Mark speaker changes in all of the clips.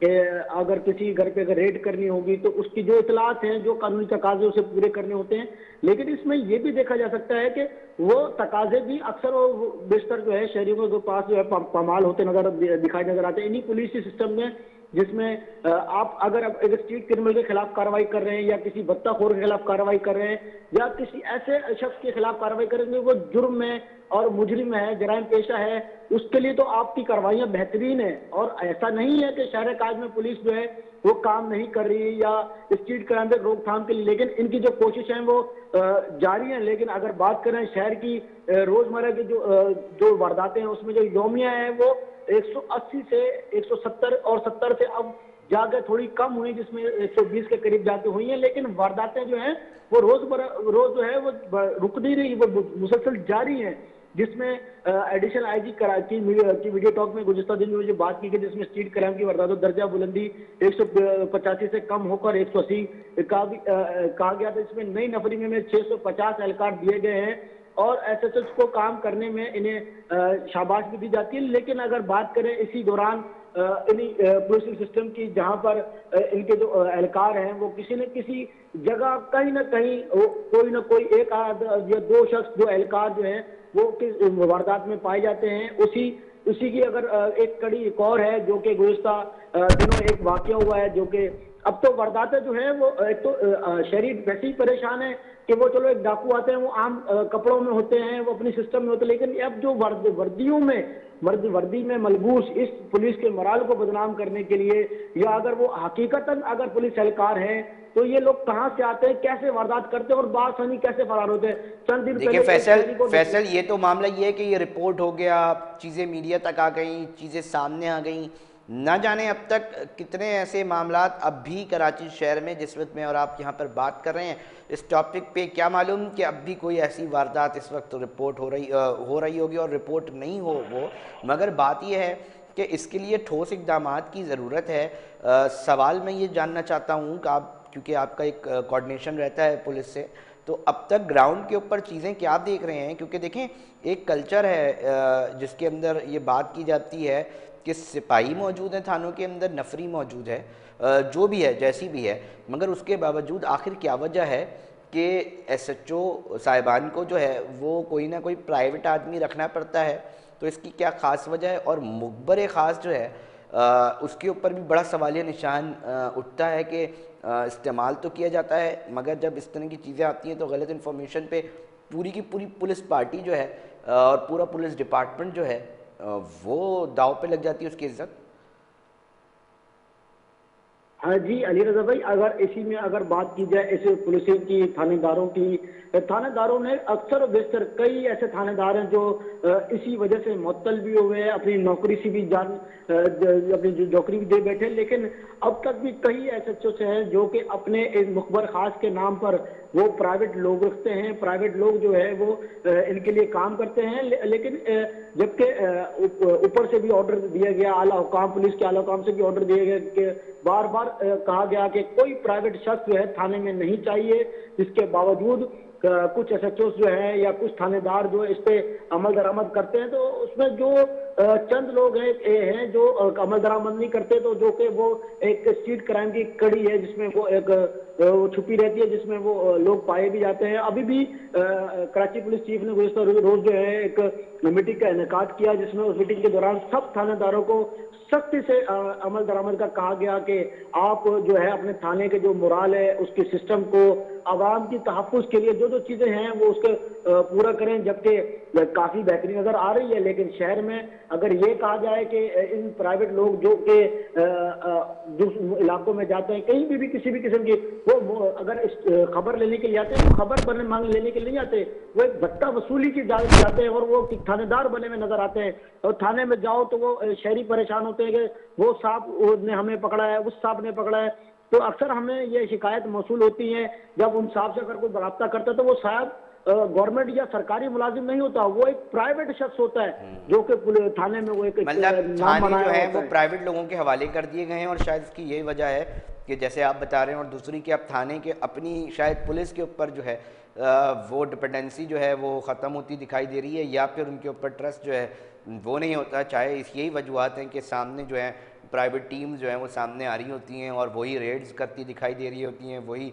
Speaker 1: کہ اگر کسی گھر پہ اگر ریڈ کرنی ہوگی تو اس کی جو اطلاعات ہیں، جو قانونی تقاضے اسے پورے کرنے ہوتے ہیں، لیکن اس میں یہ بھی دیکھا جا سکتا ہے کہ وہ تقاضے بھی اکثر و بیشتر جو ہے شہریوں کے پاس جو ہے پامال ہوتے دکھائی نظر آتے ہیں انہی پولیسی سسٹم میں، جس میں آپ اگر ایک اسٹریٹ کرمنل کے خلاف کارروائی کر رہے ہیں یا کسی بتہ خور کے خلاف کارروائی کر رہے ہیں یا کسی ایسے شخص کے خلاف کارروائی کریں گے وہ جرم میں اور مجرم ہے، جرائم پیشہ ہے، اس کے لیے تو آپ کی کاروائیاں بہترین ہیں. اور ایسا نہیں ہے کہ شہر کاج میں پولیس جو ہے وہ کام نہیں کر رہی یا اسٹریٹ کرائم پہ روک تھام کے لیے، لیکن ان کی جو کوشش ہیں وہ جاری ہیں. لیکن اگر بات کریں شہر کی روزمرہ کی جو وارداتیں ہیں، اس میں جو یومیہ ہیں وہ 180 سے 170 اور 70 سے اب جا کے تھوڑی کم ہوئی، جس میں 120 کے قریب جا کے ہوئی ہیں، لیکن وارداتیں جو ہیں وہ روز جو ہے وہ رک نہیں رہی، وہ مسلسل جاری ہیں. جس میں ایڈیشنل آئی جی کراچی کی ویڈیو ٹاک میں گزشتہ دن میں جو بات کی گئی، جس میں اسٹریٹ کرائم کی وارداتوں درجہ بلندی 185 سے کم ہو کر 180 کہا گیا تھا. اس میں نئی نفری میں 650 اہلکار دیے گئے ہیں اور ایس ایچ اوز کو کام کرنے میں انہیں شاباش بھی دی جاتی ہے. لیکن اگر بات کریں اسی دوران پولیسنگ سسٹم کی، جہاں پر ان کے جو اہلکار ہیں وہ کسی نہ کسی جگہ کہیں نہ کہیں کوئی نہ کوئی ایک یا دو شخص جو اہلکار جو ہیں وہ واردات میں پائے جاتے ہیں. اسی کی اگر ایک کڑی ایک اور ہے جو کہ گزشتہ دنوں ایک واقعہ ہوا ہے، جو کہ اب تو وارداتیں جو ہیں وہ ایک تو شہری ویسے ہی پریشان ہیں کہ وہ چلو ایک ڈاکو آتے ہیں، وہ عام کپڑوں میں ہوتے ہیں، وہ اپنی سسٹم میں ہوتے ہیں، لیکن اب جو وردی میں ملبوس اس پولیس کے مرال کو بدنام کرنے کے لیے، یا اگر وہ حقیقتاً اگر پولیس اہلکار ہیں تو یہ لوگ کہاں سے آتے ہیں، کیسے واردات کرتے ہیں اور بآسانی کیسے فرار ہوتے ہیں. چند دن
Speaker 2: دیکھیں
Speaker 1: پہلے
Speaker 2: فیصل یہ تو معاملہ یہ ہے کہ یہ رپورٹ ہو گیا، چیزیں میڈیا تک آ گئیں، چیزیں سامنے آ گئیں، نہ جانے اب تک کتنے ایسے معاملات اب بھی کراچی شہر میں جس وقت میں اور آپ یہاں پر بات کر رہے ہیں اس ٹاپک پہ، کیا معلوم کہ اب بھی کوئی ایسی واردات اس وقت رپورٹ ہو رہی ہوگی اور رپورٹ نہیں ہو وہ. مگر بات یہ ہے کہ اس کے لیے ٹھوس اقدامات کی ضرورت ہے. سوال میں یہ جاننا چاہتا ہوں کہ کیونکہ آپ کا ایک کوارڈینیشن رہتا ہے پولیس سے، تو اب تک گراؤنڈ کے اوپر چیزیں کیا دیکھ رہے ہیں؟ کیونکہ دیکھیں ایک کلچر ہے جس کے اندر یہ بات کی جاتی ہے کہ سپاہی موجود ہیں تھانوں کے اندر، نفری موجود ہے، جو بھی ہے جیسی بھی ہے، مگر اس کے باوجود آخر کیا وجہ ہے کہ ایس ایچ او صاحبان کو جو ہے وہ کوئی نہ کوئی پرائیویٹ آدمی رکھنا پڑتا ہے؟ تو اس کی کیا خاص وجہ ہے؟ اور مخبر خاص جو ہے اس کے اوپر بھی بڑا سوالیہ نشان اٹھتا ہے کہ استعمال تو کیا جاتا ہے، مگر جب اس طرح کی چیزیں آتی ہیں تو غلط انفارمیشن پہ پوری کی پوری پولیس پارٹی جو ہے اور پورا پولیس ڈپارٹمنٹ جو ہے وہ داؤ پہ لگ جاتی ہے، اس کی عزت.
Speaker 1: ہاں جی علی رضا بھائی، اگر اسی میں اگر بات کی جائے ایسے پولیسنگ کی، تھانے داروں کی، تھانے داروں نے اکثر و بیشتر کئی ایسے تھانے دار ہیں جو اسی وجہ سے معطل بھی ہوئے ہیں، اپنی نوکری سے بھی اپنی نوکری بھی دے بیٹھے. لیکن اب تک بھی کئی ایس ایچ او سے ہیں جو کہ اپنے ایک مخبر خاص کے نام پر وہ پرائیویٹ لوگ رکھتے ہیں، پرائیویٹ لوگ جو ہے وہ ان کے لیے کام کرتے ہیں. لیکن جبکہ اوپر سے بھی آرڈر دیا گیا، اعلیٰ حکام پولیس کے اعلیٰ حکام سے بھی آرڈر دیا گیا کہ بار بار کہا گیا کہ کوئی پرائیویٹ شخص جو ہے تھانے میں نہیں چاہیے. اس کے باوجود کچھ ایس ایچ اوز جو ہیں یا کچھ تھانے دار جو اس پہ عمل درآمد کرتے ہیں، تو اس میں جو چند لوگ ہیں جو عمل درآمد نہیں کرتے، تو جو کہ وہ ایک اسٹریٹ کرائم کی کڑی ہے جس میں وہ ایک چھپی رہتی ہے، جس میں وہ لوگ پائے بھی جاتے ہیں. ابھی بھی کراچی پولیس چیف نے گزشتہ روز جو ہے ایک میٹنگ کا انعقاد کیا، جس میں اس میٹنگ کے دوران سب تھانے داروں کو سختی سے عمل درآمد کا کہا گیا کہ آپ جو ہے اپنے تھانے کے جو مرال ہے اس کے سسٹم کو، عوام کی تحفظ کے لیے جو چیزیں ہیں وہ اس کے پورا کریں. جبکہ کافی بہتری نظر آ رہی ہے، لیکن شہر میں اگر یہ کہا جائے کہ ان پرائیویٹ لوگ جو کہ جس علاقوں میں جاتے ہیں کہیں بھی کسی بھی قسم کی، وہ اگر خبر لینے کے لیے آتے ہیں، وہ خبر مانگ لینے کے لیے نہیں آتے، وہ ایک بھتہ وصولی کی جاتے ہیں اور وہ تھانے دار بنے میں نظر آتے ہیں. اور تھانے میں جاؤ تو وہ شہری پریشان ہوتے ہیں کہ وہ صاحب نے ہمیں پکڑا ہے، اس صاحب نے پکڑا ہے. تو اکثر ہمیں یہ شکایت موصول ہوتی ہے جب ان صاحب سے اگر کوئی رابطہ کرتا ہے تو وہ صاحب گورنمنٹ یا سرکاری ملازم نہیں ہوتا، وہ ایک پرائیویٹ شخص ہوتا ہے جو کہ تھانے میں وہ ایک
Speaker 2: مطلب
Speaker 1: نام
Speaker 2: تھانے جو
Speaker 1: بنایا
Speaker 2: ہیں
Speaker 1: ہوتا
Speaker 2: وہ
Speaker 1: ہے.
Speaker 2: پرائیویٹ لوگوں کے حوالے کر دیے گئے ہیں، اور شاید اس کی یہی وجہ ہے کہ جیسے آپ بتا رہے ہیں، اور دوسری کہ اب تھانے کے اپنی شاید پولیس کے اوپر جو ہے وہ ڈپینڈنسی جو ہے وہ ختم ہوتی دکھائی دے رہی ہے، یا پھر ان کے اوپر ٹرسٹ جو ہے وہ نہیں ہوتا. چاہے اس یہی وجوہات ہیں کہ سامنے جو ہے پرائیویٹ ٹیمز جو ہیں وہ سامنے آ رہی ہوتی ہیں اور وہی ریڈز کرتی دکھائی دے رہی ہوتی ہیں، وہی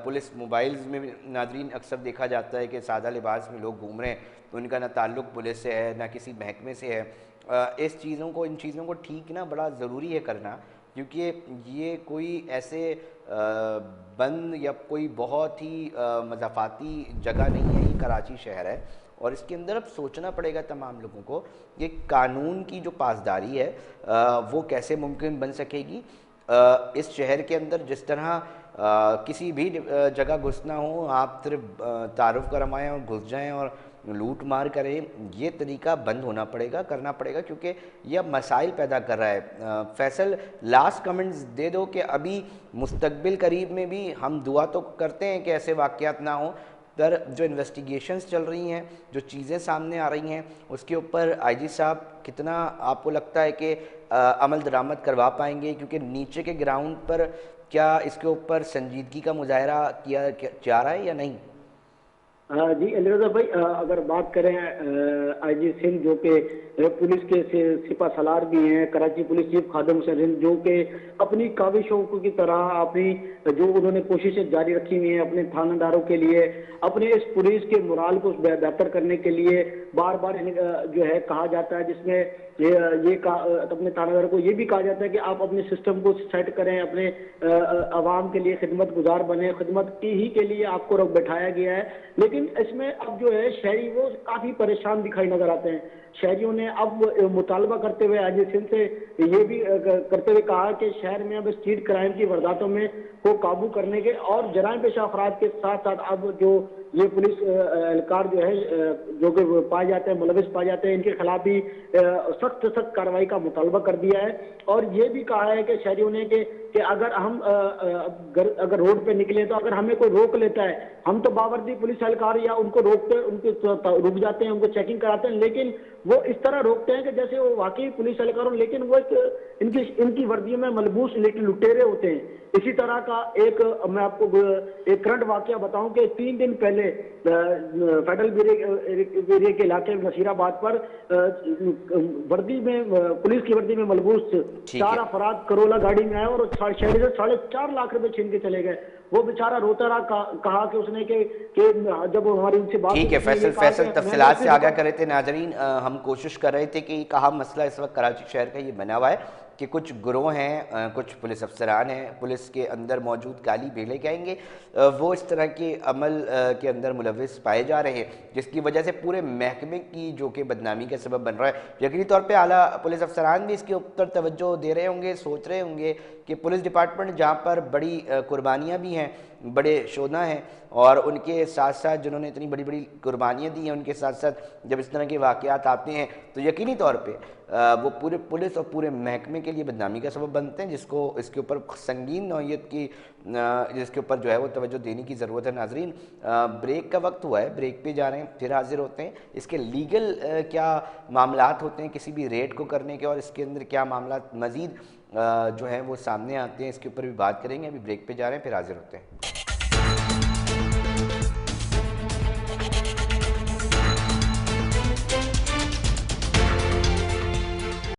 Speaker 2: پولیس موبائلز میں بھی ناظرین اکثر دیکھا جاتا ہے کہ سادہ لباس میں لوگ گھوم رہے ہیں، ان کا نہ تعلق پولیس سے ہے نہ کسی محکمے سے ہے۔ ان چیزوں کو ٹھیک نا بڑا ضروری ہے کرنا، کیونکہ یہ کوئی ایسے بند یا کوئی بہت ہی مضافاتی جگہ نہیں ہے، یہ کراچی شہر ہے اور اس کے اندر اب سوچنا پڑے گا تمام لوگوں کو کہ قانون کی جو پاسداری ہے وہ کیسے ممکن بن سکے گی۔ اس شہر کے اندر جس طرح کسی بھی جگہ گھسنا ہو آپ صرف تعارف کروائیں اور گھس جائیں اور لوٹ مار کریں، یہ طریقہ بند ہونا پڑے گا، کرنا پڑے گا، کیونکہ یہ اب مسائل پیدا کر رہا ہے۔ فیصل، لاسٹ کمنٹس دے دو کہ ابھی مستقبل قریب میں بھی ہم دعا تو کرتے ہیں کہ ایسے واقعات نہ ہوں، پر جو انویسٹیگیشنز چل رہی ہیں، جو چیزیں سامنے آ رہی ہیں، اس کے اوپر آئی جی صاحب کتنا آپ کو لگتا ہے کہ عمل درآمد کروا پائیں گے؟ کیونکہ نیچے کے گراؤنڈ پر کیا اس کے اوپر سنجیدگی کا مظاہرہ کیا جا رہا ہے یا نہیں؟
Speaker 1: جی علی رضا بھائی، اگر بات کریں آئی جی سندھ جو کہ پولیس کے سپہ سالار بھی ہیں، کراچی پولیس چیف خادم حسین ہند، جو کہ اپنی کاوشوں کی طرح اپنی جو انہوں نے کوششیں جاری رکھی ہوئی ہیں اپنے تھانہ داروں کے لیے، اپنے اس پولیس کے مرال کو بہتر کرنے کے لیے بار بار جو ہے کہا جاتا ہے، جس میں یہ اپنے تھانہ داروں کو یہ بھی کہا جاتا ہے کہ آپ اپنے سسٹم کو سیٹ کریں، اپنے عوام کے لیے خدمت گزار بنے، خدمت کی ہی کے لیے آپ کو بٹھایا گیا ہے۔ لیکن اس میں اب جو ہے شہری وہ کافی پریشان دکھائی نظر آتے ہیں۔ شہریوں نے اب مطالبہ کرتے ہوئے آئی جی سندھ سے یہ بھی کرتے ہوئے کہا کہ شہر میں اب اسٹریٹ کرائم کی وارداتوں میں کو قابو کرنے کے اور جرائم پیشہ افراد کے ساتھ ساتھ اب جو یہ پولیس اہلکار جو ہے جو کہ پائے جاتے ہیں، ملوث پائے جاتے ہیں، ان کے خلاف بھی سخت کارروائی کا مطالبہ کر دیا ہے۔ اور یہ بھی کہا ہے کہ شہریوں نے کہ اگر ہم اگر روڈ پہ نکلے تو اگر ہمیں کوئی روک لیتا ہے، ہم تو باوردی پولیس اہلکار یا ان کو روکتے ان کے رک جاتے ہیں، ان کو چیکنگ کراتے ہیں، لیکن وہ اس طرح روکتے ہیں کہ جیسے وہ واقعی پولیس اہلکار ہوں، لیکن وہ ان کی وردیوں میں ملبوس لٹیرے ہوتے ہیں۔ اسی طرح کا ایک میں آپ کو ایک کرنٹ واقعہ بتاؤں کہ 3 دن پہلے فیڈرل بیرے کے علاقے نصیر آباد پر وردی میں پولیس کی وردی میں ملبوس 4 افراد کرولا گاڑی میں آئے اور شہری سے 4.5 لاکھ روپے چھین کے چلے گئے۔ وہ بیچارہ روتا رہا، کہا کہ اس نے کہ جب ہماری ان سے بات
Speaker 2: ٹھیک ہے فیصل تفصیلات سے آگاہ کر رہے تھے ناظرین، ہم کوشش کر رہے تھے کہ ایک اہم مسئلہ اس وقت کراچی شہر کا یہ بنا ہوا ہے کہ کچھ گروہ ہیں، کچھ پولیس افسران ہیں، پولیس کے اندر موجود کالی بھیڑیں کہیں گے، وہ اس طرح کے عمل کے اندر ملوث پائے جا رہے ہیں، جس کی وجہ سے پورے محکمے کی جو کہ بدنامی کا سبب بن رہا ہے۔ یقینی طور پہ اعلیٰ پولیس افسران بھی اس کے اوپر توجہ دے رہے ہوں گے، سوچ رہے ہوں گے کہ پولیس ڈپارٹمنٹ جہاں پر بڑی قربانیاں بھی ہیں، بڑے شہداء ہیں، اور ان کے ساتھ ساتھ جنہوں نے اتنی بڑی بڑی قربانیاں دی ہیں، ان کے ساتھ ساتھ جب اس طرح کے واقعات آتے ہیں تو یقینی طور پہ وہ پورے پولیس اور پورے محکمے کے لیے بدنامی کا سبب بنتے ہیں، جس کو اس کے اوپر سنگین نوعیت کی جس کے اوپر جو ہے وہ توجہ دینے کی ضرورت ہے۔ ناظرین، بریک کا وقت ہوا ہے، بریک پہ جا رہے ہیں، پھر حاضر ہوتے ہیں۔ اس کے لیگل کیا معاملات ہوتے ہیں کسی بھی ریٹ کو کرنے کے، اور اس کے اندر کیا معاملات مزید جو ہیں وہ سامنے آتے ہیں، اس کے اوپر بھی بات کریں گے۔ ابھی بریک پہ جا رہے ہیں، پھر حاضر ہوتے ہیں۔